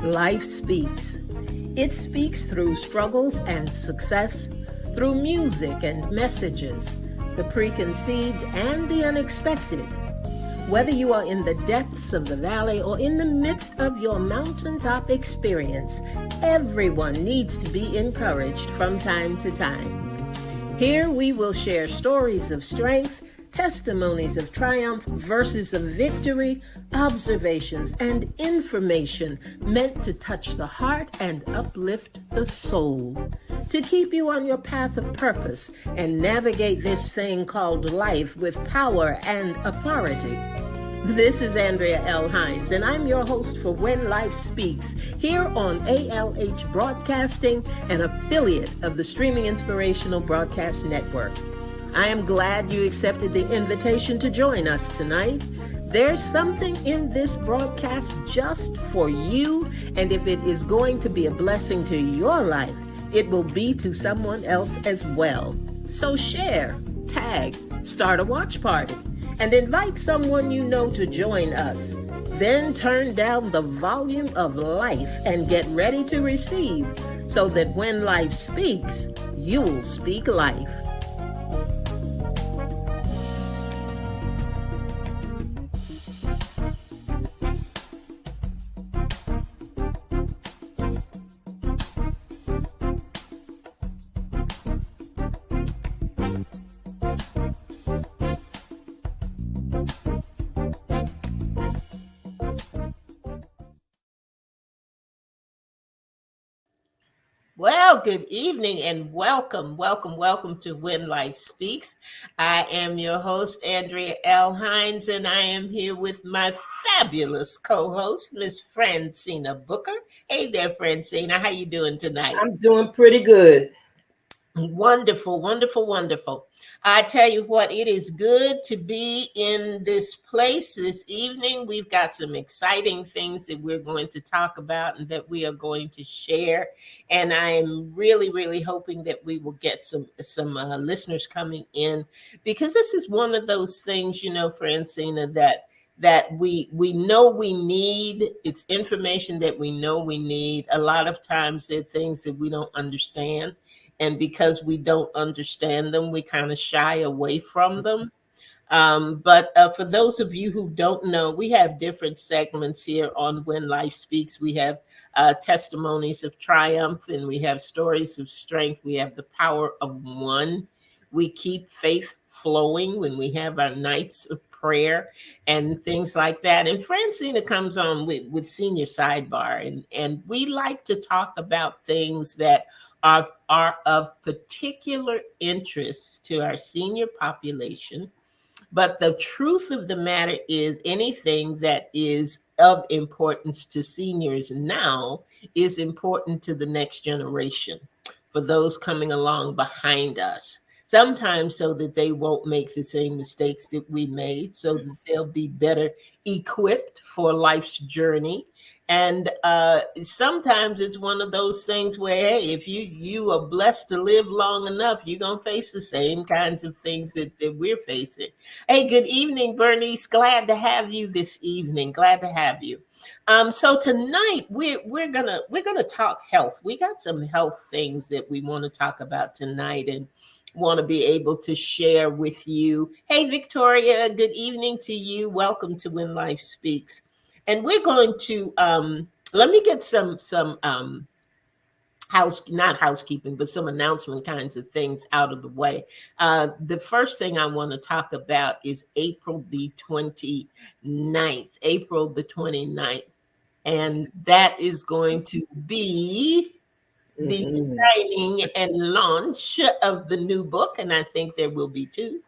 Life speaks. It speaks through struggles and success, through music and messages, the preconceived and the unexpected. Whether you are in the depths of the valley or in the midst of your mountaintop experience, everyone needs to be encouraged from time to time. Here we will share stories of strength, testimonies of triumph, verses of victory, observations, and information meant to touch the heart and uplift the soul, to keep you on your path of purpose and navigate this thing called life with power and authority. This is Andrea L. Hines, and I'm your host for When Life Speaks, here on ALH Broadcasting, an affiliate of the Streaming Inspirational Broadcast Network. I am glad you accepted the invitation to join us tonight. There's something in this broadcast just for you, and if it is going to be a blessing to your life, it will be to someone else as well. So share, tag, start a watch party, and invite someone you know to join us. Then turn down the volume of life and get ready to receive, so that when life speaks, you'll speak life. Well, good evening and welcome to When Life Speaks. I am your host, Andrea L. Hines, and I am here with my fabulous co-host, Miss Francina Booker. Hey there, Francina. How you doing tonight? I'm doing pretty good. Wonderful. I tell you what, it is good to be in this place this evening. We've got some exciting things that we're going to talk about and that we are going to share. And I am really hoping that we will get some listeners coming in, because this is one of those things, Francina, that we know we need. It's information that we know we need. A lot of times they're things that we don't understand. And because we don't understand them, we kind of shy away from them. But for those of you who don't know, we have different segments here on When Life Speaks. We have testimonies of triumph, and we have stories of strength. We have the power of one. We keep faith flowing when we have our nights of prayer and things like that. And Francina comes on with Senior Sidebar, and we like to talk about things that are of particular interest to our senior population. But the truth of the matter is, anything that is of importance to seniors now is important to the next generation, for those coming along behind us. Sometimes so that they won't make the same mistakes that we made, so that they'll be better equipped for life's journey. And sometimes it's one of those things where, hey, if you are blessed to live long enough, you're going to face the same kinds of things that we're facing. Hey, good evening, Bernice. Glad to have you this evening. Glad to have you. So tonight we're gonna talk health. We got some health things that we want to talk about tonight, and want to be able to share with you. Hey, Victoria, good evening to you. Welcome to When Life Speaks. And we're going to let me get some not housekeeping, but some announcement kinds of things out of the way. The first thing I want to talk about is April the 29th. And that is going to be the signing and launch of the new book. And I think there will be two.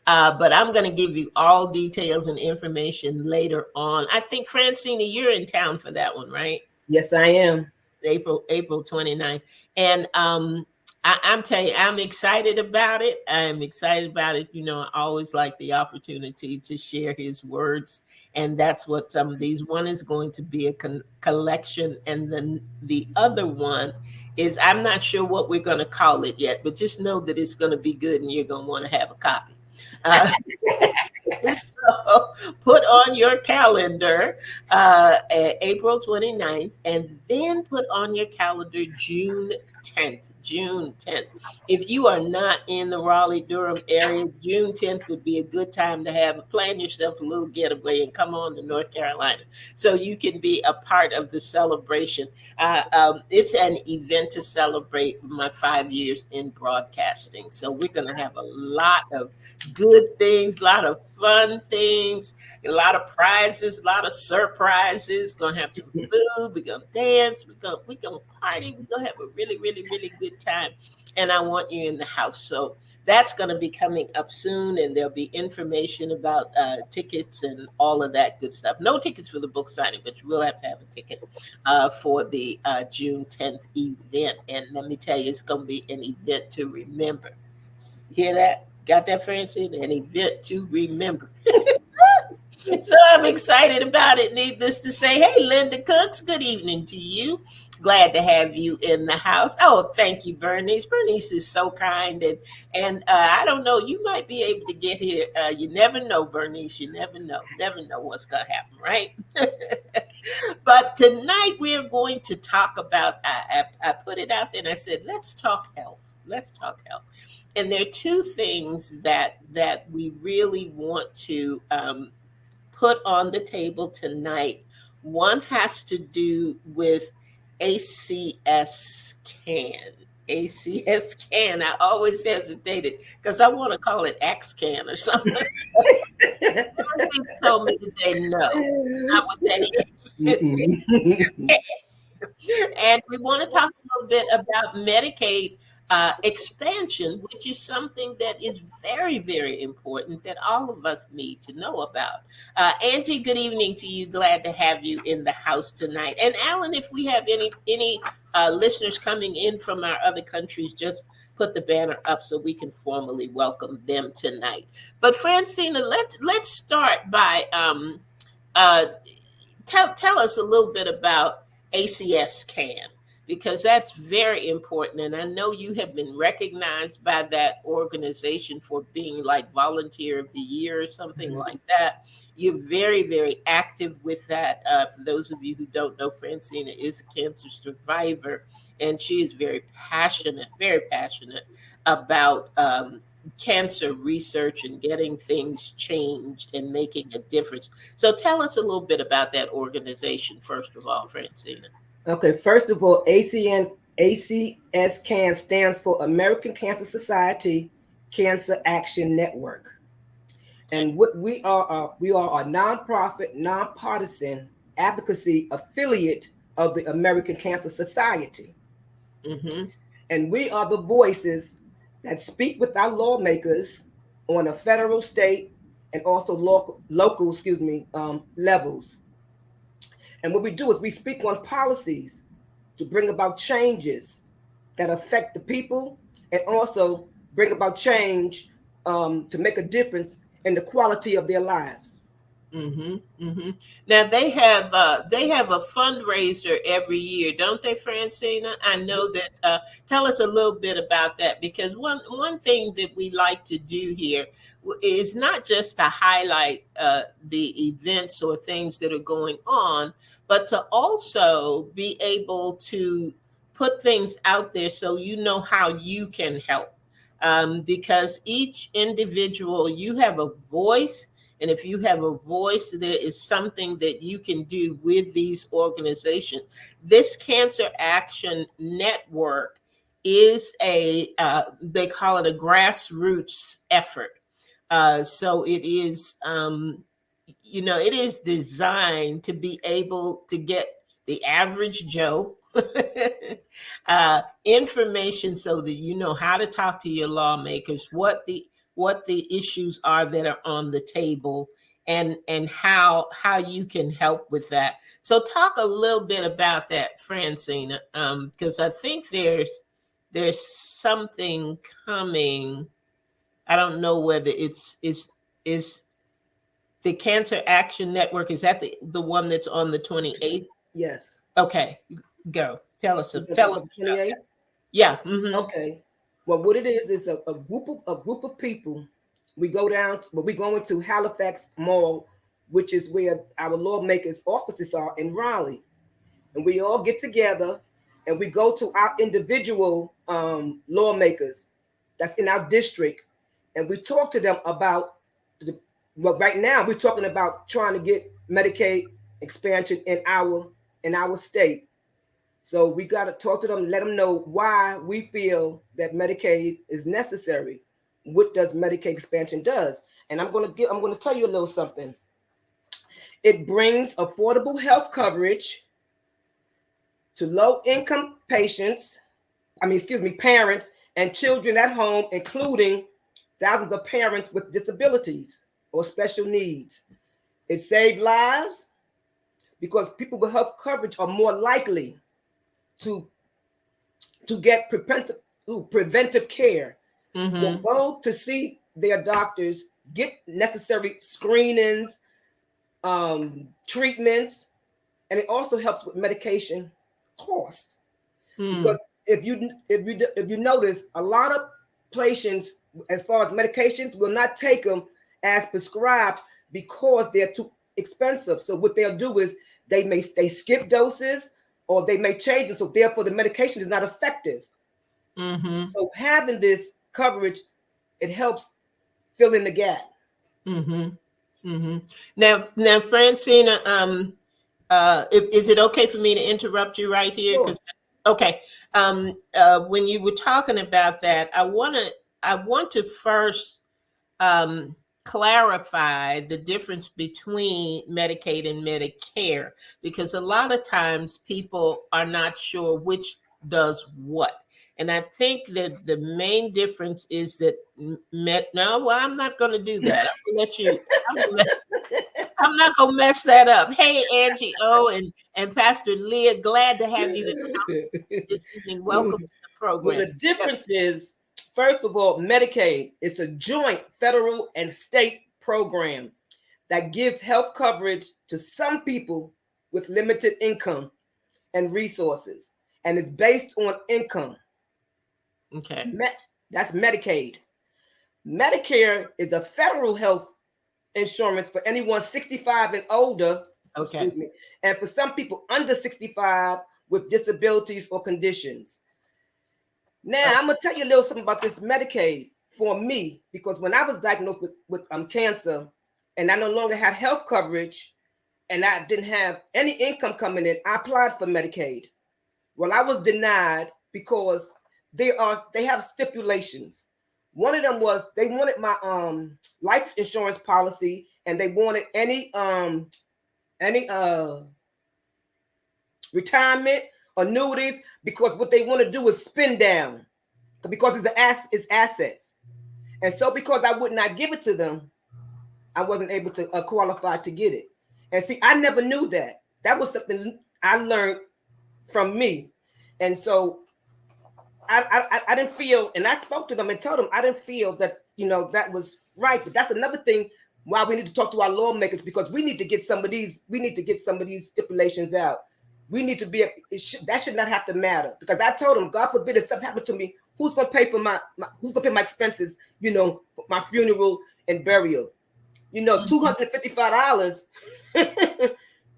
But I'm going to give you all details and information later on. I think, Francina, you're in town for that one, right? Yes, I am. April 29th. And I'm telling you, I'm excited about it. I'm excited about it. I always like the opportunity to share his words. And that's what some of these, one is going to be a collection. And then the other one is, I'm not sure what we're going to call it yet, but just know that it's going to be good and you're going to want to have a copy. So put on your calendar April 29th, and then put on your calendar June 10th. June 10th. If you are not in the Raleigh Durham area, June 10th would be a good time to have plan yourself a little getaway and come on to North Carolina so you can be a part of the celebration. It's an event to celebrate my 5 years in broadcasting. So we're going to have a lot of good things, a lot of fun things, a lot of prizes, a lot of surprises. Gonna have some food. We're gonna dance. We're gonna party. We're gonna have a really, really, really good time. And I want you in the house. So that's going to be coming up soon, and there'll be information about tickets and all of that good stuff. No tickets for the book signing, but you will have to have a ticket for the June 10th event. And let me tell you, it's going to be an event to remember. Hear that? Got that, Francine? An event to remember. So I'm excited about it. Needless to say, hey, Linda Cooks, good evening to you. Glad to have you in the house. Oh, thank you, Bernice. Bernice is so kind, and I don't know. You might be able to get here. You never know, Bernice. You never know. Never know what's gonna happen, right? But tonight we're going to talk about. I put it out there and I said, let's talk health. Let's talk health. And there are two things that we really want to put on the table tonight. One has to do with ACS can. ACS can. I always hesitated because I want to call it X can or something. People told me today, no, not what that is. And we want to talk a little bit about Medicaid expansion, which is something that is very, very important that all of us need to know about. Angie, good evening to you. Glad to have you in the house tonight. And Alan, if we have any listeners coming in from our other countries, just put the banner up so we can formally welcome them tonight. But Francina, let's start by uh, tell us a little bit about ACS CAN because that's very important. And I know you have been recognized by that organization for being like volunteer of the year or something like that. You're very, very active with that. For those of you who don't know, Francina is a cancer survivor, and she is very passionate about cancer research and getting things changed and making a difference. So tell us a little bit about that organization, first of all, Francina. Okay, first of all, ACS CAN stands for American Cancer Society Cancer Action Network. And what we are a nonprofit, nonpartisan advocacy affiliate of the American Cancer Society. Mm-hmm. And we are the voices that speak with our lawmakers on a federal, state, and also local, levels. And what we do is we speak on policies to bring about changes that affect the people and also bring about change to make a difference in the quality of their lives. Mm-hmm. Mm-hmm. Now they have a fundraiser every year, don't they, Francina? I know that. Tell us a little bit about that because one thing that we like to do here is not just to highlight the events or things that are going on, but to also be able to put things out there so you know how you can help. Because each individual, you have a voice, and if you have a voice, there is something that you can do with these organizations. This Cancer Action Network is they call it a grassroots effort. So it is, it is designed to be able to get the average Joe information so that you know how to talk to your lawmakers, what the issues are that are on the table, and how you can help with that. So talk a little bit about that, Francina, because I think there's something coming. I don't know whether is the Cancer Action Network, is that the one that's on the 28th? Yes. Okay, go. Tell us You can talk tell us about the about 28th? that. Yeah. Mm-hmm. Okay. Well, what it is a group of people We go down, but we go into Halifax Mall, which is where our lawmakers' offices are in Raleigh, and we all get together and we go to our individual lawmakers that's in our district, and we talk to them about the, well, right now we're talking about trying to get Medicaid expansion in our state. So we got to talk to them, let them know why we feel that Medicaid is necessary. What does Medicaid expansion does? And I'm gonna tell you a little something. It brings affordable health coverage to low income patients, parents and children at home, including thousands of parents with disabilities or special needs. It saves lives because people with health coverage are more likely to get preventive care. They'll go to see their doctors, get necessary screenings, treatments, and it also helps with medication cost. Because if you notice, a lot of patients, as far as medications, will not take them as prescribed because they're too expensive. So what they'll do is they skip doses or they may change them. So therefore, the medication is not effective. So having this coverage, it helps fill in the gap. Now, Francina, is it okay for me to interrupt you right here? Sure. Because okay, when you were talking about that, I want to first clarify the difference between Medicaid and Medicare, because a lot of times people are not sure which does what. And I think that the main difference is that no, well, I'm not going to do that. I'm going to let you. I'm not gonna mess that up. Hey, Angie O and Pastor Leah, glad to have you in the house this evening. Welcome to the Well, program. the difference is, first of all, Medicaid is a joint federal and state program that gives health coverage to some people with limited income and resources, and it's based on income. Okay. That's Medicaid. Medicare is a federal health insurance for anyone 65 and older, Okay. and for some people under 65 with disabilities or conditions. Now, I'm going to tell you a little something about this Medicaid for me, because when I was diagnosed with cancer and I no longer had health coverage and I didn't have any income coming in, I applied for Medicaid. Well, I was denied because they have stipulations. One of them was they wanted my life insurance policy, and they wanted any retirement annuities, because what they want to do is spin down because it's assets. And so because I would not give it to them, I wasn't able to qualify to get it. And see, I never knew that. That was something I learned from me. And so I didn't feel, and I spoke to them and told them I didn't feel that, that was right. But that's another thing why we need to talk to our lawmakers, because we need to get some of these stipulations out. We need to be, that should not have to matter, because I told them, God forbid if something happened to me, who's going to pay for who's going to pay my expenses, my funeral and burial? $255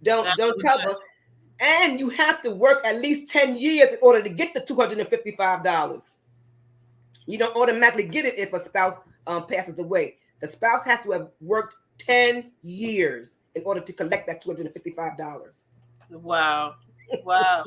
don't cover. And you have to work at least 10 years in order to get the $255. You don't automatically get it if a spouse passes away. The spouse has to have worked 10 years in order to collect that $255. Wow. Wow.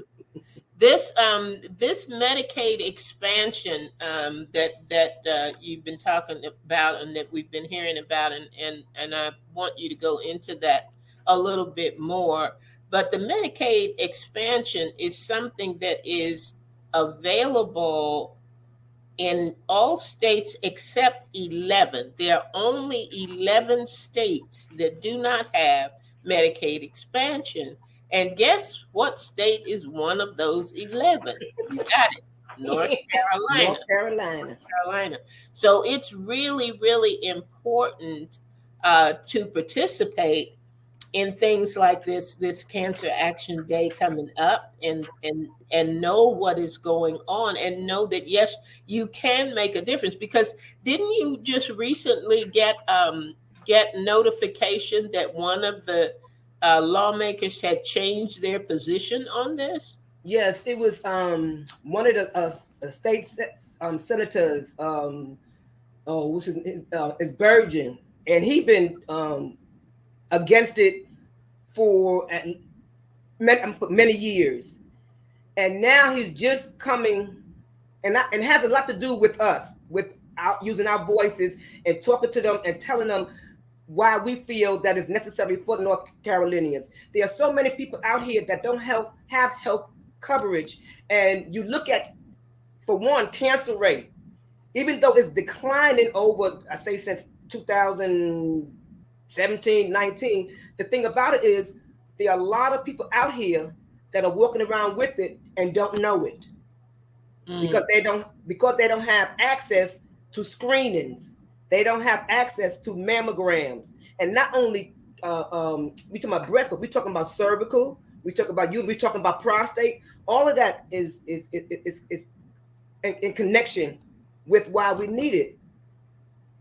This Medicaid expansion that you've been talking about and that we've been hearing about, and I want you to go into that a little bit more. But the Medicaid expansion is something that is available in all states except 11. There are only 11 states that do not have Medicaid expansion. And guess what state is one of those 11? You got it. North Carolina. North Carolina. So it's really, really important to participate in things like this Cancer Action Day coming up, and know what is going on, and know that yes, you can make a difference. Because didn't you just recently get notification that one of the lawmakers had changed their position on this? Yes, it was one of the state senators. Oh, what's his Burgeon, and he been against it for many years, and now he's just coming, and has a lot to do with us, with using our voices and talking to them and telling them why we feel that is necessary for the North Carolinians. There are so many people out here that don't have health coverage, and you look at, for one, cancer rate, even though it's declining over, I say, since 2017, 19, the thing about it is there are a lot of people out here that are walking around with it and don't know it, Mm, because they don't have access to screenings. They don't have access to mammograms, and not only we talking about breast, but we talking about cervical. We talking about prostate. All of that is in connection with why we need it.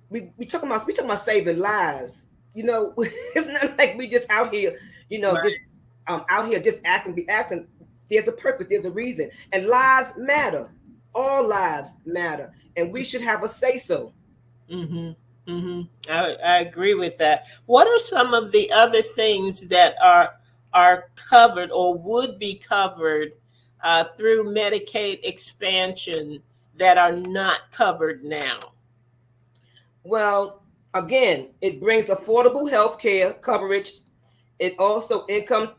We talking about saving lives. You know, it's not like we just out here, just right. out here just acting, be acting. There's a purpose, there's a reason, and lives matter. All lives matter, and we should have a say so. Mm-hmm. Mm-hmm. I agree with that. What are some of the other things that are covered or would be covered through Medicaid expansion that are not covered now? Well, again, it brings affordable health care coverage. It also income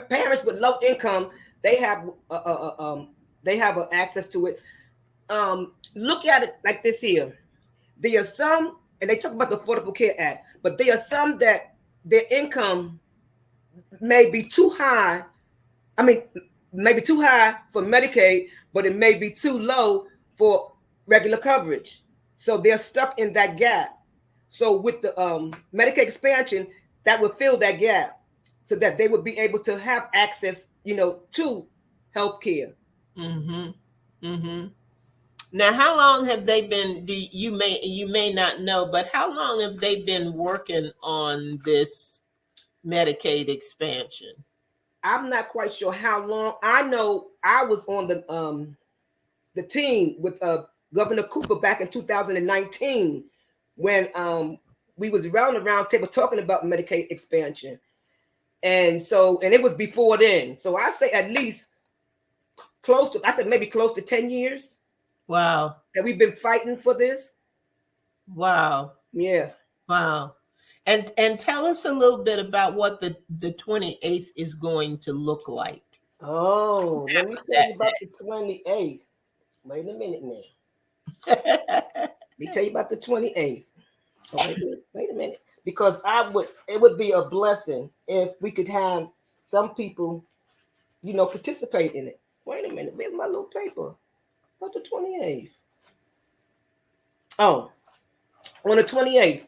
parents with low income, they have access to it. Look at it like this here. There are some, and they talk about the Affordable Care Act, but there are some that their income may be too high. I mean, maybe too high for Medicaid, but it may be too low for regular coverage. So they're stuck in that gap. So with the Medicaid expansion, that would fill that gap, so that they would be able to have access, to health care. Mm-hmm. Mm-hmm. Now, how long have they been? You may not know, but how long have they been working on this Medicaid expansion? I'm not quite sure how long. I know I was on the team with Governor Cooper back in 2019, when we was around the round table talking about Medicaid expansion, and it was before then. So I say at least I said maybe close to 10 years Wow. that we've been fighting for this. Wow. Yeah. Wow. And tell us a little bit about what the 28th is going to look like. Oh, let me tell you about the 28th. Wait a minute now. Let me tell you about the 28th. Oh, wait a minute. Because it would be a blessing if we could have some people, participate in it. Wait a minute. Where's my little paper? About the 28th. Oh, on the 28th,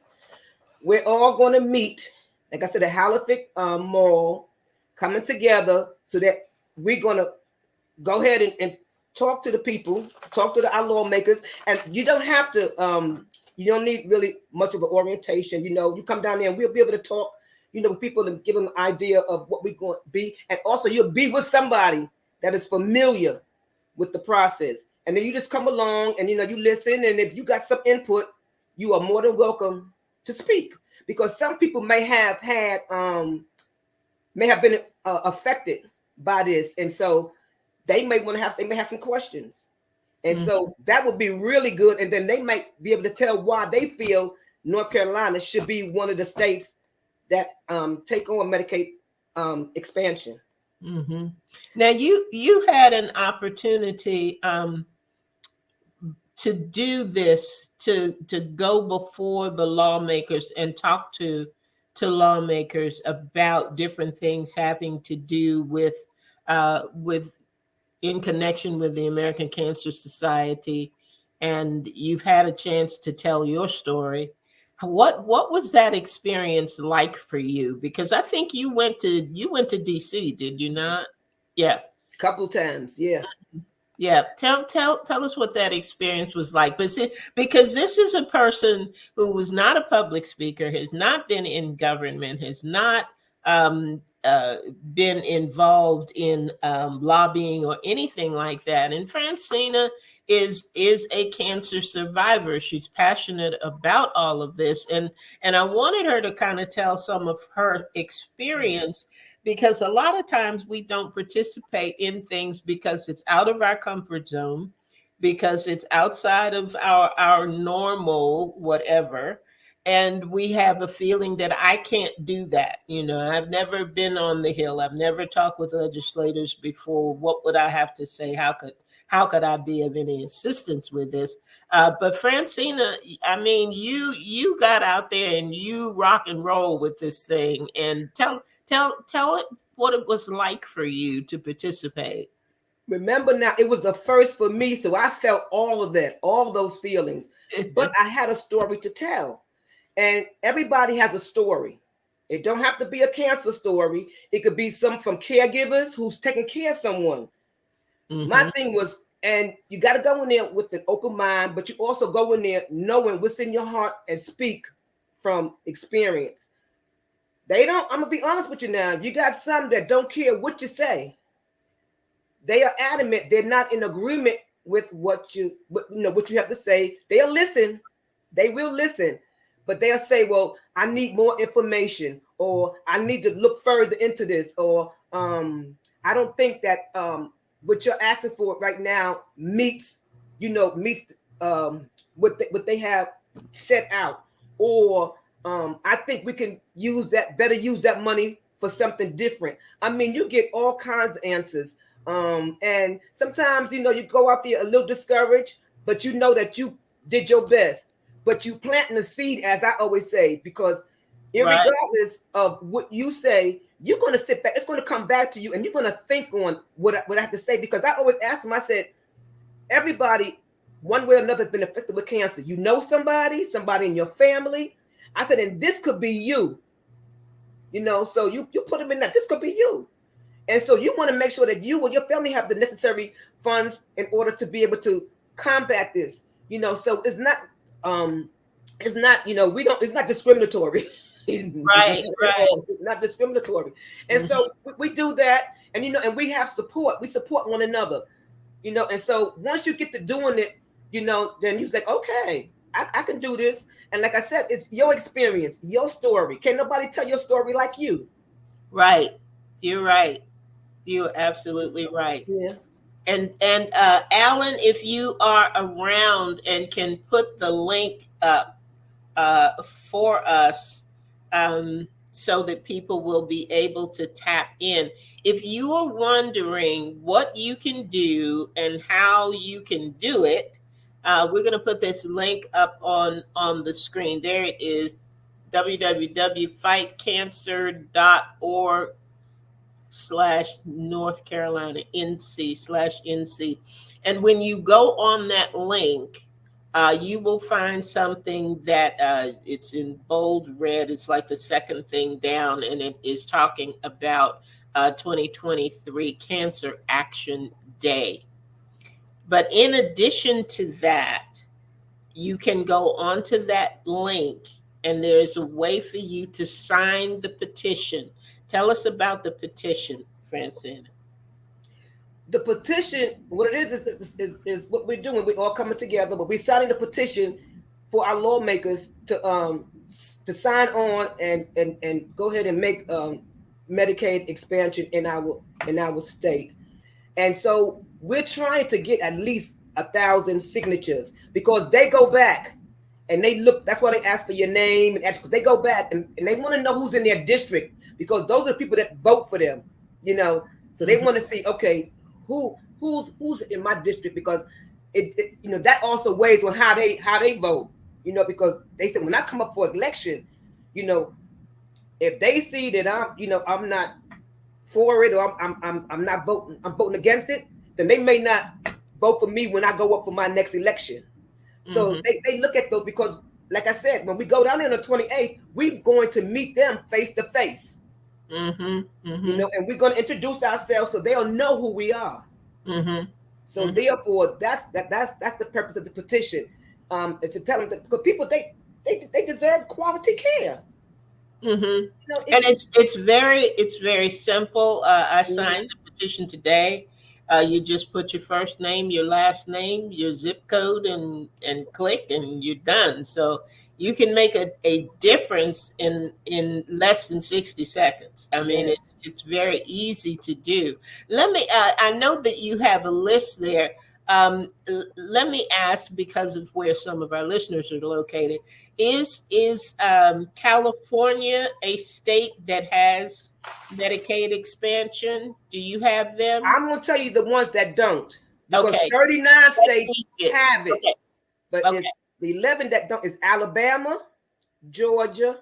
we're all going to meet, like I said, at Halifax Mall, coming together so that we're going to go ahead and talk to the people, talk to our lawmakers, and you don't need really much of an orientation. You come down there and we'll be able to talk, with people, and give them an idea of what we're going to be, and also you'll be with somebody that is familiar with the process, and then you just come along and you listen, and if you got some input, you are more than welcome to speak, because some people may have been affected by this, and so they may have some questions, and Mhm. so that would be really good, and then they might be able to tell why they feel North Carolina should be one of the states that take on Medicaid expansion. Mm-hmm. Now you had an opportunity to do this, to go before the lawmakers and talk to lawmakers about different things having to do with in connection with the American Cancer Society, and you've had a chance to tell your story. What was that experience like for you? Because I think you went to DC, did you not? Yeah. Couple times, yeah. Yeah, tell us what that experience was like. But see, because this is a person who was not a public speaker, has not been in government, has not um, uh, been involved in lobbying or anything like that. And Francina is a cancer survivor. She's passionate about all of this, and I wanted her to kind of tell some of her experience, because a lot of times we don't participate in things because it's out of our comfort zone, because it's outside of our normal whatever, and we have a feeling that I can't do that. I've never been on the Hill, I've never talked with legislators before. What would I have to say? How could I be of any assistance with this? But Francina, I mean, you got out there and you rock and roll with this thing, and tell it what it was like for you to participate. Remember now, it was a first for me, so I felt all of that, all those feelings. But I had a story to tell, and everybody has a story. It don't have to be a cancer story. It could be some from caregivers who's taking care of someone. My Hmm. thing was, and you got to go in there with an open mind, but you also go in there knowing what's in your heart and speak from experience. They don't. I'm gonna be honest with you now. You got some that don't care what you say. They are adamant. They're not in agreement with what you have to say. They'll listen. They will listen, but they'll say, "Well, I need more information, or I need to look further into this, or I don't think that what you're asking for right now meets what they have set out, or I think we can use that money for something different." I mean, you get all kinds of answers. And sometimes, you go out there a little discouraged, but you know that you did your best. But you planting a seed, as I always say, because Right, irregardless of what you say, you're going to sit back. It's going to come back to you, and you're going to think on what I have to say. Because I always ask them, I said, everybody, one way or another, has been affected with cancer. You know somebody in your family. I said, and this could be you. So you put them in that. This could be you. And so you want to make sure that you or your family have the necessary funds in order to be able to combat this. So um we don't it's not discriminatory. right, Not at right. all. It's not discriminatory. And Hmm. so we do that, and and we have support. We support one another. And so once you get to doing it, then you're like, okay, I can do this. And like I said, it's your experience, your story. Can't nobody tell your story like you. Right. You're right. You're absolutely right. Yeah. And Alan, if you are around and can put the link up for us, so that people will be able to tap in. If you are wondering what you can do and how you can do it, we're going to put this link up on the screen. There it is, www.fightcancer.org/North Carolina NC/NC. And when you go on that link, you will find something that it's in bold red. It's like the second thing down, and it is talking about 2023 Cancer Action Day. But in addition to that, you can go onto that link, and there's a way for you to sign the petition. Tell us about the petition, Francine. The petition, what it is what we're doing. We're all coming together, but we're signing the petition for our lawmakers to sign on and go ahead and make Medicaid expansion in our state. And so we're trying to get at least 1,000 signatures, because they go back and they look. That's why they ask for your name, and because they go back and they want to know who's in their district, because those are the people that vote for them. You know, so they Mhm. want to see, okay, who's in my district, because that also weighs on how they vote. Because they said, when I come up for election, you know, if they see that I'm not for it, or I'm not voting, I'm voting against it, then they may not vote for me when I go up for my next election. So Mhm. they look at those, because like I said, when we go down there on the 28th, we're going to meet them face to face. Mm-hmm. Mm-hmm. And we're going to introduce ourselves so they'll know who we are. Mm-hmm. So therefore, that's the purpose of the petition, is to tell them that, because people they deserve quality care. Mm-hmm. It, And it's very simple. I mm-hmm. signed the petition today. You just put your first name, your last name, your zip code, and click, and you're done. So you can make a difference in less than 60 seconds. I mean, Yes. it's very easy to do. Let me. I know that you have a list there. Let me ask, because of where some of our listeners are located. Is California a state that has Medicaid expansion? Do you have them? I'm going to tell you the ones that don't, because Okay, 39 that's states easy. have it, Okay, but okay. it's the 11 that don't is Alabama, Georgia,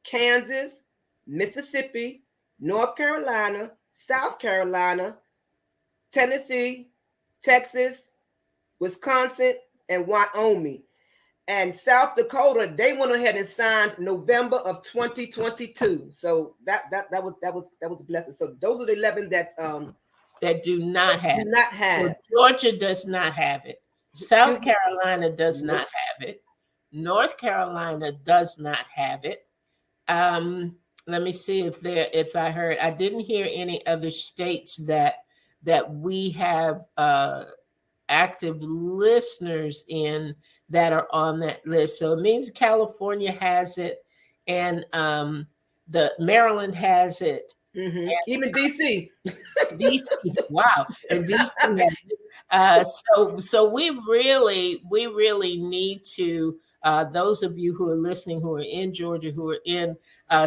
Kansas, Mississippi, North Carolina, South Carolina, Tennessee, Texas, Wisconsin, and Wyoming. And South Dakota, they went ahead and signed November of 2022. So that was a blessing. So those are the 11 That do not do have it. not So have. Georgia does not have it. Excuse South me. Carolina does Nope. not have it. North Carolina does not have it. Um, Let me see if I heard. I didn't hear any other states that we have active listeners in that are on that list. So it means California has it, and the Maryland has it, Mm-hmm. Even DC. DC. Wow, and DC has it. So we really need to. Those of you who are listening, who are in Georgia, who are in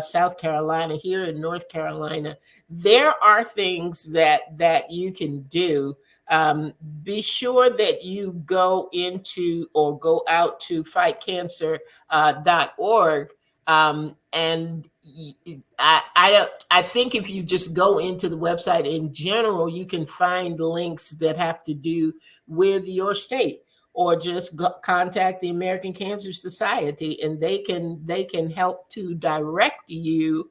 South Carolina, here in North Carolina, there are things that you can do. Um, be sure that you go into or go out to fightcancer.org. And I think if you just go into the website in general, you can find links that have to do with your state, or just contact the American Cancer Society, and they can help to direct you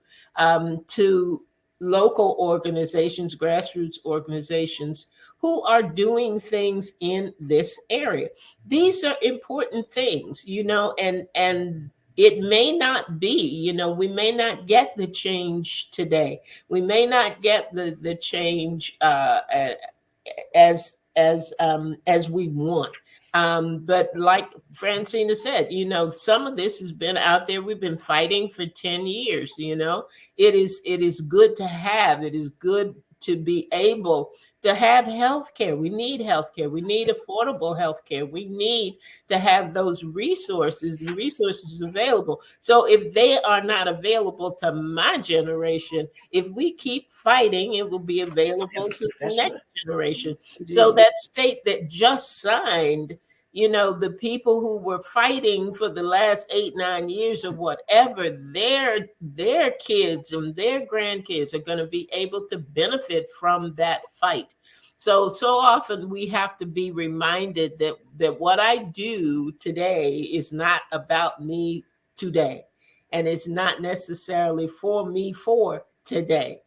to local organizations, grassroots organizations who are doing things in this area. These are important things, and it may not be, we may not get the change today. We may not get the change as we want. But like Francina said, some of this has been out there. We've been fighting for 10 years. It is good to have. It is good to be able to have health care. We need health care. We need affordable health care. We need to have those resources and resources available. So if they are not available to my generation, if we keep fighting, it will be available to the That's next right. generation. It So is. that state that just signed, the people who were fighting for the last 8, 9 years or whatever, their kids and their grandkids are going to be able to benefit from that fight. So often we have to be reminded that what I do today is not about me today, and it's not necessarily for me for today.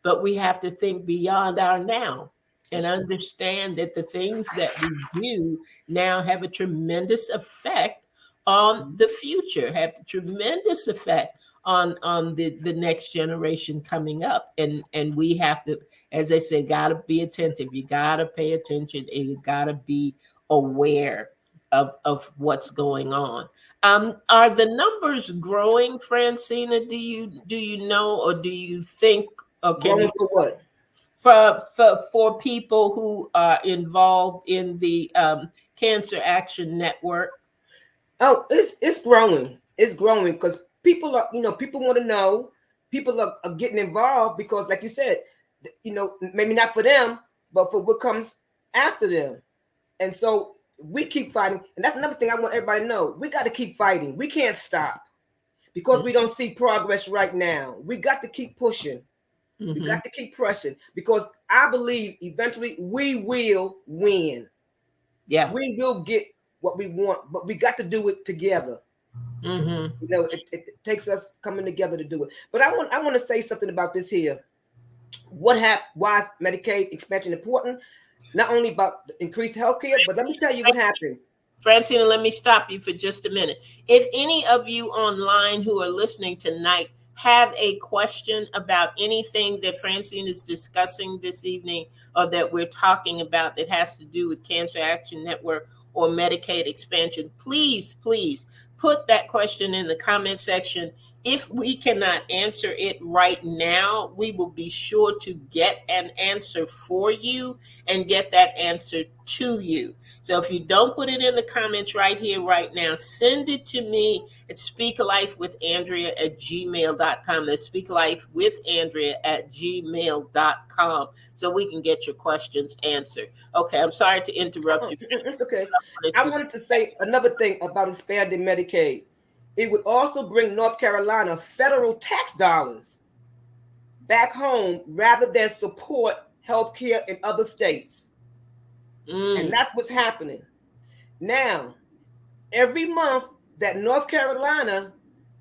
But we have to think beyond our now and That's right. understand that the things that we do now have a tremendous effect on the future, have a tremendous effect on the next generation coming up. And we have to, as they say, gotta be attentive. You gotta pay attention, and you gotta be aware of what's going on. Are the numbers growing, Francina? Do you know, or do you think, or can you Growing for what? for people who are involved in the Cancer Action Network? Oh, it's growing. It's growing because people want to know. People are getting involved because, like you said, maybe not for them, but for what comes after them. And so we keep fighting. And that's another thing I want everybody to know. We got to keep fighting. We can't stop because we don't see progress right now. We got to keep pushing. We Mm-hmm. got to keep pressing because I believe eventually we will win. Yeah. We will get what we want, but we got to do it together. Mm-hmm. It takes us coming together to do it. But I want to say something about this here. What happened? Why is Medicaid expansion important? Not only about increased health care, but let me tell you what happens. Francina, let me stop you for just a minute. If any of you online who are listening tonight have a question about anything that Francine is discussing this evening or that we're talking about that has to do with Cancer Action Network or Medicaid expansion, please, please put that question in the comment section. If we cannot answer it right now, we will be sure to get an answer for you and get that answer to you. So if you don't put it in the comments right here, right now, send it to me at speaklifewithandrea@gmail.com. That's speaklifewithandrea@gmail.com so we can get your questions answered. Okay, I'm sorry to interrupt you, Francis, It's okay. but I wanted I to say, wanted to say another thing about expanding Medicaid. It would also bring North Carolina federal tax dollars back home rather than support health care in other states. And mm, that's what's happening. Now, every month that North Carolina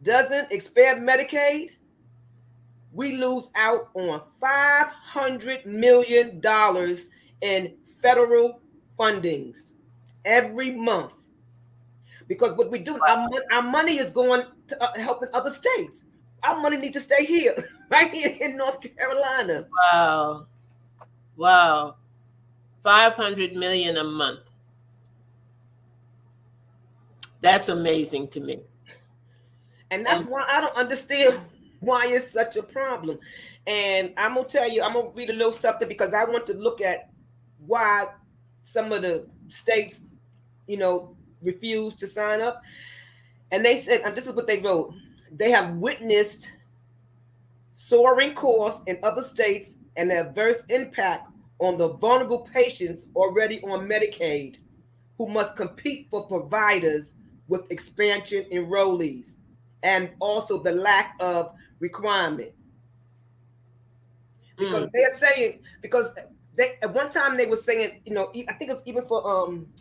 doesn't expand Medicaid, we lose out on $500 million in federal fundings every month. Because what we do, our money is going to helping other states. Our money needs to stay here, right here in North Carolina. wow, wow, 500 million a month. That's amazing to me. And that's And why I don't understand why it's such a problem. And I'm gonna tell you, I'm gonna read a little something because I want to look at why some of the states, you know, refuse to sign up. And they said, and this is what they wrote: they have witnessed soaring costs in other states and the adverse impact on the vulnerable patients already on Medicaid who must compete for providers with expansion enrollees and also the lack of requirement. Because mm, they're saying, because they at one time they were saying, I think it's even for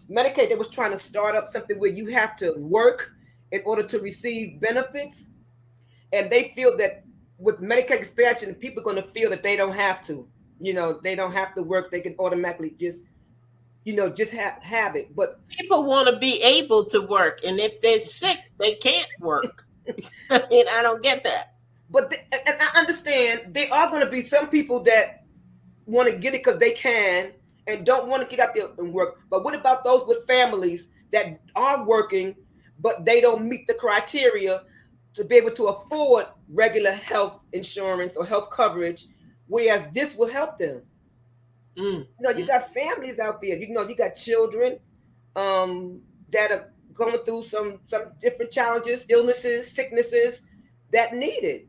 Medicaid, they was trying to start up something where you have to work in order to receive benefits. And they feel that with Medicaid expansion, people are going to feel that they don't have to. They don't have to work. They can automatically just have it. But people want to be able to work, and if they're sick, they can't work. I mean, I don't get that. and I understand there are going to be some people that want to get it because they can and don't want to get out there and work. But what about those with families that are working, but they don't meet the criteria to be able to afford regular health insurance or health coverage, whereas this will help them? Mm, You mm, got families out there. You got children that are going through some different challenges, illnesses, sicknesses that need it.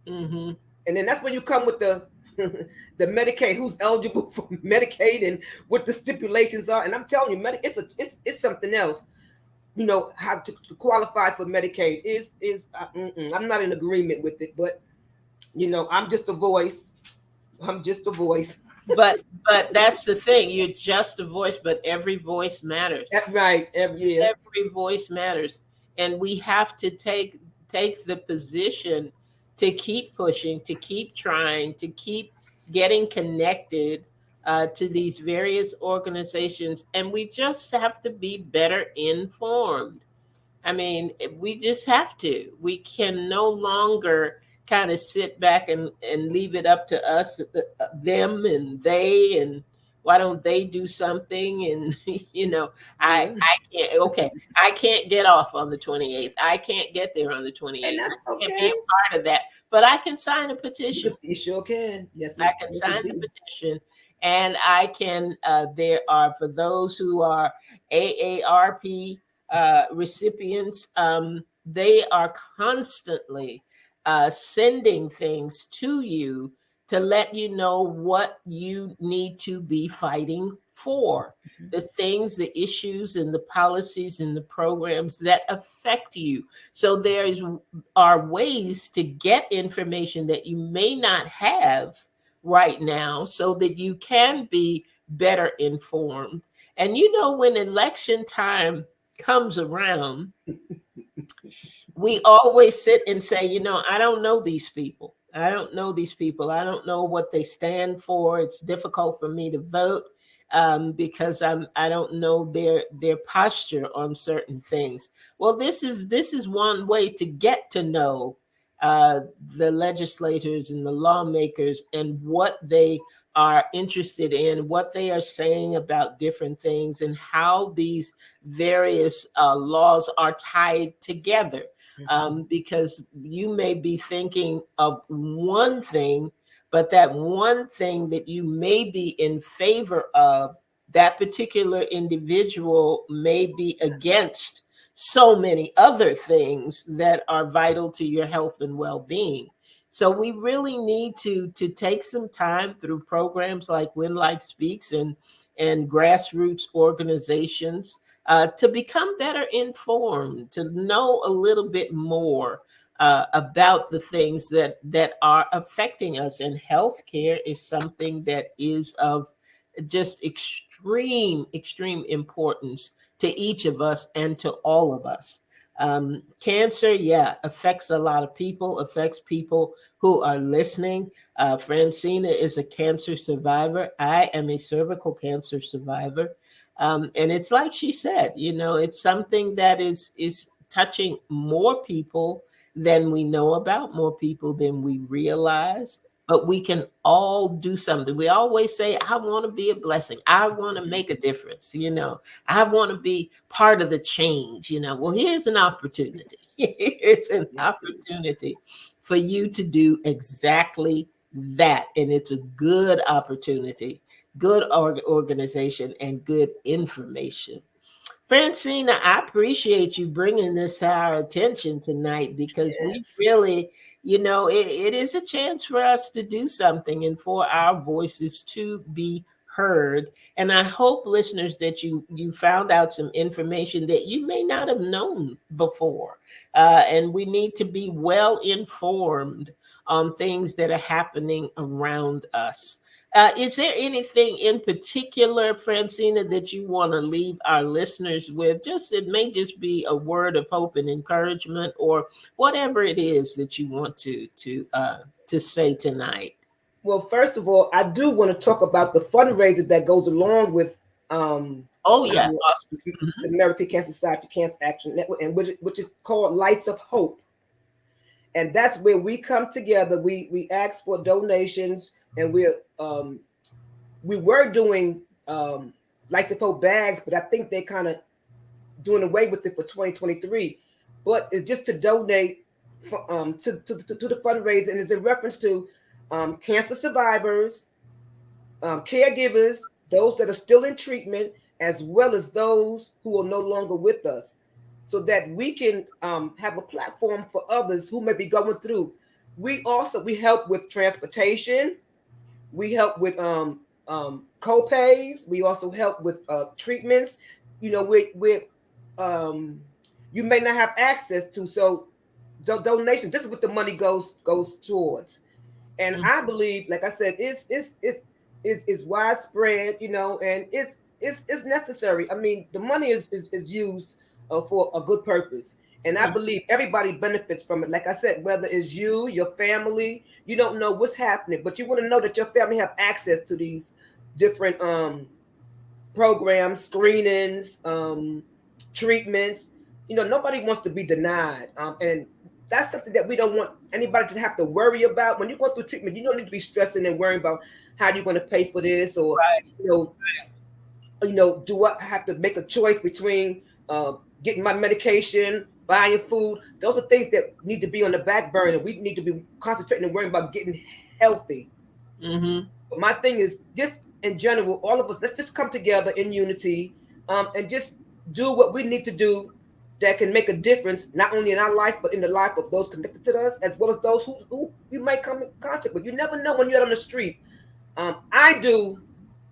mm-hmm. And then that's when you come with the the Medicaid, who's eligible for Medicaid and what the stipulations are. And I'm telling you, it's something else. How to qualify for Medicaid I'm not in agreement with it, but I'm just a voice. I'm just a voice. But that's the thing. You're just a voice, but every voice matters. Right, every year. Every voice matters, and we have to take the position to keep pushing, to keep trying, to keep getting connected to these various organizations, and we just have to be better informed. I mean, we just have to. We can no longer kind of sit back and leave it up to us, them and they, and why don't they do something? And, Yeah, I can't, okay, I can't get off on the 28th. I can't get there on the and 28th. I that's can't be okay. a part of that, but I can sign a petition. You sure can. I can Yes, sign the indeed. petition, and I can. There are, for those who are AARP recipients. They are constantly sending things to you to let you know what you need to be fighting for. The things, the issues, and the policies and the programs that affect you. So there's are ways to get information that you may not have right now so that you can be better informed. And when election time comes around, We always sit and say, I don't know these people. I don't know these people. I don't know what they stand for. It's difficult for me to vote because I don't know their posture on certain things. Well, this is one way to get to know uh, the legislators and the lawmakers and what they are interested in, what they are saying about different things, and how these various laws are tied together, because you may be thinking of one thing, but that one thing that you may be in favor of, that particular individual may be against so many other things that are vital to your health and well-being. So we really need to take some time through programs like When Life Speaks and grassroots organizations to become better informed, to know a little bit more about the things that are affecting us. And healthcare is something that is of just extreme importance to each of us and to all of us. Cancer, yeah, affects a lot of people, affects people who are listening. Francina is a cancer survivor. I am a cervical cancer survivor. And it's like she said, it's something that is touching more people than we know about, more people than we realize. But we can all do something. We always say, I want to be a blessing. I want to make a difference. I want to be part of the change. Well, here's an opportunity. Here's an Yes, sis. opportunity for you to do exactly that. And it's a good opportunity, good organization, and good information. Francina, I appreciate you bringing this to our attention tonight, because we Yes. really, it is a chance for us to do something and for our voices to be heard. And I hope, listeners, that you found out some information that you may not have known before. And we need to be well informed on things that are happening around us. Is there anything in particular, Francina, that you want to leave our listeners with? It may just be a word of hope and encouragement, or whatever it is that you want to say tonight. Well, first of all, I do want to talk about the fundraisers that goes along with Oh our yeah, awesome. the American Cancer Society Cancer Action Network, and which is called Lights of Hope. And that's where we come together. We ask for donations, and we were doing Lights of Hope bags, but I think they kind of doing away with it for 2023. But it's just to donate to the fundraiser, and it's in reference to cancer survivors, caregivers, those that are still in treatment, as well as those who are no longer with us, so that we can have a platform for others who may be going through. We help with transportation. We help with co-pays. We also help with treatments. With um, you may not have access to, so donation. This is what the money goes towards. And Mhm. I believe, like I said, it's widespread, and it's necessary. I mean, the money is used for a good purpose, and I believe everybody benefits from it. Like I said, whether it's you, your family, you don't know what's happening, but you want to know that your family have access to these different programs, screenings, treatments. Nobody wants to be denied, and that's something that we don't want anybody to have to worry about. When you go through treatment, you don't need to be stressing and worrying about how you're going to pay for this, or Right. you know, do I have to make a choice between getting my medication, buying food? Those are things that need to be on the back burner. We need to be concentrating and worrying about getting healthy. Mm-hmm. But my thing is just in general, all of us, let's just come together in unity, and just do what we need to do that can make a difference, not only in our life, but in the life of those connected to us, as well as those who you might come in contact with. You never know when you're on the street. I do.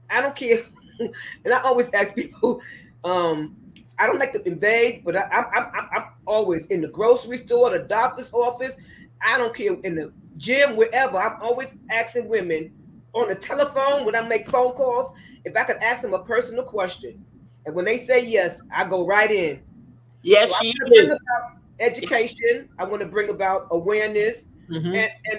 I don't care. And I always ask people, um, I don't like to invade, but I'm always in the grocery store, the doctor's office. I don't care, in the gym, wherever. I'm always asking women on the telephone when I make phone calls if I could ask them a personal question. And when they say yes, I go right in. So I Yes, you want to bring do. about. education. I want to bring about awareness, Mm-hmm.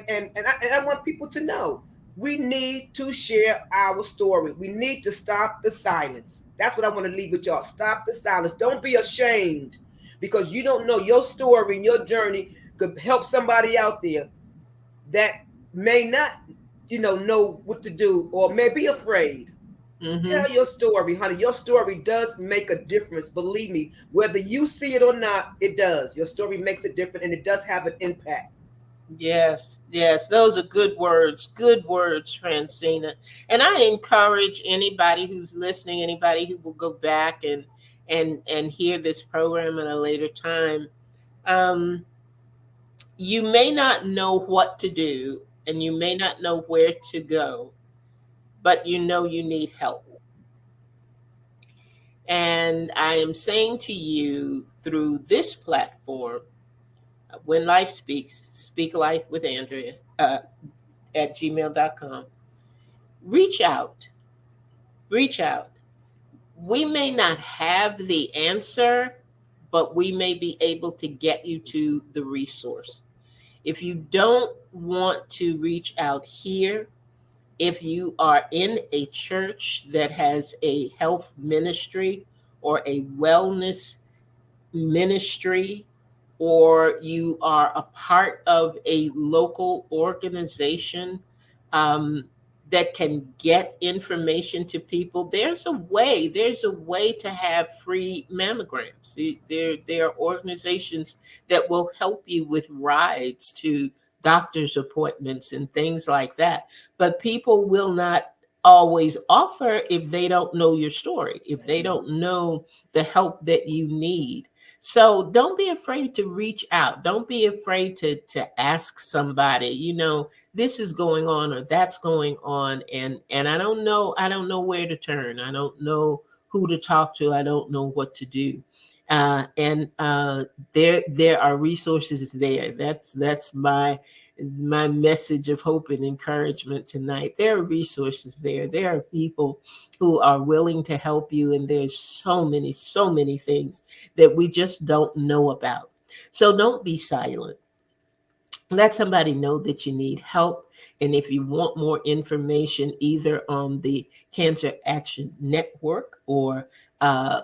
and I want people to know we need to share our story. We need to stop the silence. That's what I want to leave with y'all. Stop the silence. Don't be ashamed because you don't know your story and your journey could help somebody out there that may not, know what to do or may be afraid. Mm-hmm. Tell your story, honey. Your story does make a difference. Believe me, whether you see it or not, it does. Your story makes it different and it does have an impact. Yes, yes, those are good words, Francina. And I encourage anybody who's listening, anybody who will go back and hear this program at a later time. Um, you may not know what to do, and you may not know where to go, but you know you need help. And I am saying to you through this platform, When Life Speaks, Speak Life with Andrea at gmail.com. Reach out, reach out. We may not have the answer, but we may be able to get you to the resource. If you don't want to reach out here, if you are in a church that has a health ministry or a wellness ministry, or you are a part of a local organization um, that can get information to people, there's a way to have free mammograms. There are organizations that will help you with rides to doctor's appointments and things like that. But people will not always offer if they don't know your story, if they don't know the help that you need. So don't be afraid to reach out. Don't be afraid to ask somebody, this is going on or that's going on, and I don't know where to turn. I don't know who to talk to. I don't know what to do. And there are resources there. That's my message of hope and encouragement tonight. There are resources there. There are people who are willing to help you, and there's so many things that we just don't know about. So don't be silent. Let somebody know that you need help. And if you want more information, either on the Cancer Action Network or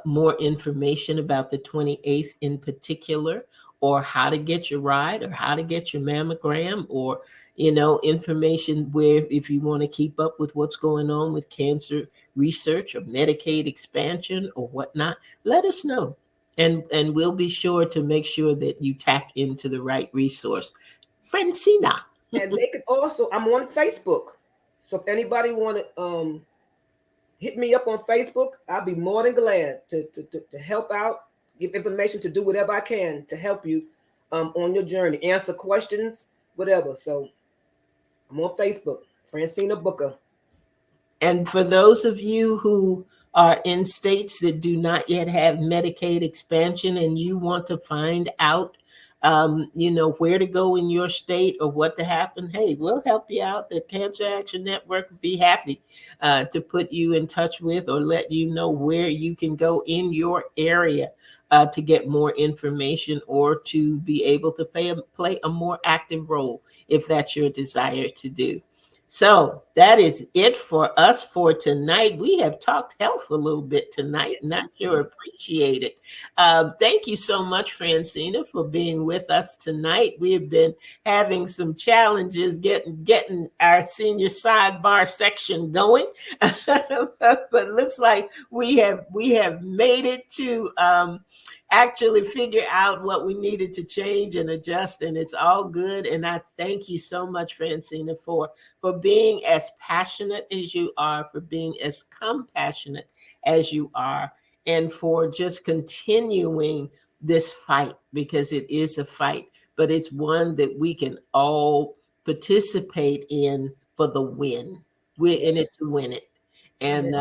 more information about the 28th in particular, or how to get your ride, or how to get your mammogram, or information where if you want to keep up with what's going on with cancer research or Medicaid expansion or whatnot, let us know. And we'll be sure to make sure that you tap into the right resource. Francina. And they could also, I'm on Facebook. So if anybody want to hit me up on Facebook, I'll be more than glad to help out, give information, to do whatever I can to help you on your journey, answer questions, whatever. So I'm on Facebook, Francina Booker. And for those of you who are in states that do not yet have Medicaid expansion and you want to find out, where to go in your state or what to happen, hey, we'll help you out. The Cancer Action Network would be happy to put you in touch with or let you know where you can go in your area to get more information or to be able to play a more active role if that's your desire to do. So that is it for us for tonight. We have talked health a little bit tonight, and I sure appreciate it. Thank you so much, Francina, for being with us tonight. We have been having some challenges getting our senior sidebar section going, but looks like we have made it to actually figure out what we needed to change and adjust, and it's all good. And I thank you so much, Francina, for being as passionate as you are, for being as compassionate as you are, and for just continuing this fight, because it is a fight, but it's one that we can all participate in for the win. We're in it Yes. to win it. And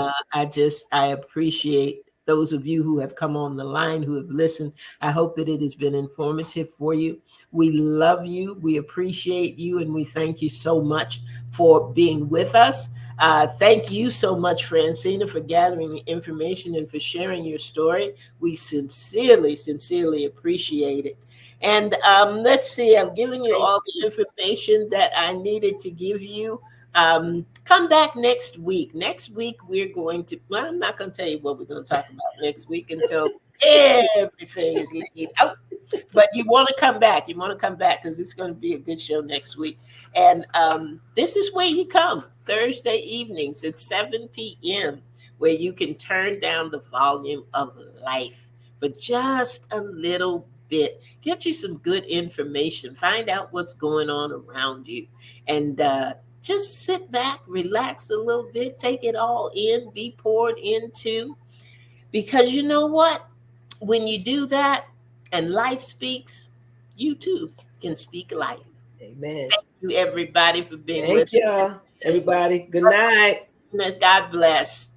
Yes. I appreciate those of you who have come on the line, who have listened. I hope that it has been informative for you. We love you. We appreciate you. And we thank you so much for being with us. Thank you so much, Francina, for gathering the information and for sharing your story. We sincerely, sincerely appreciate it. And let's see, I've given you Thank all you. the information that I needed to give you. Come back next week. Next week, we're going to, well, I'm not going to tell you what we're going to talk about next week until everything is laid out. But you want to come back. You want to come back because it's going to be a good show next week. And this is where you come Thursday evenings at 7 p.m., where you can turn down the volume of life for just a little bit. Get you some good information. Find out what's going on around you. And just sit back, relax a little bit, take it all in, be poured into. Because you know what? When you do that and life speaks, you too can speak life. Amen. Thank you, everybody, for being with Thank y'all, us. everybody. Good night. God bless.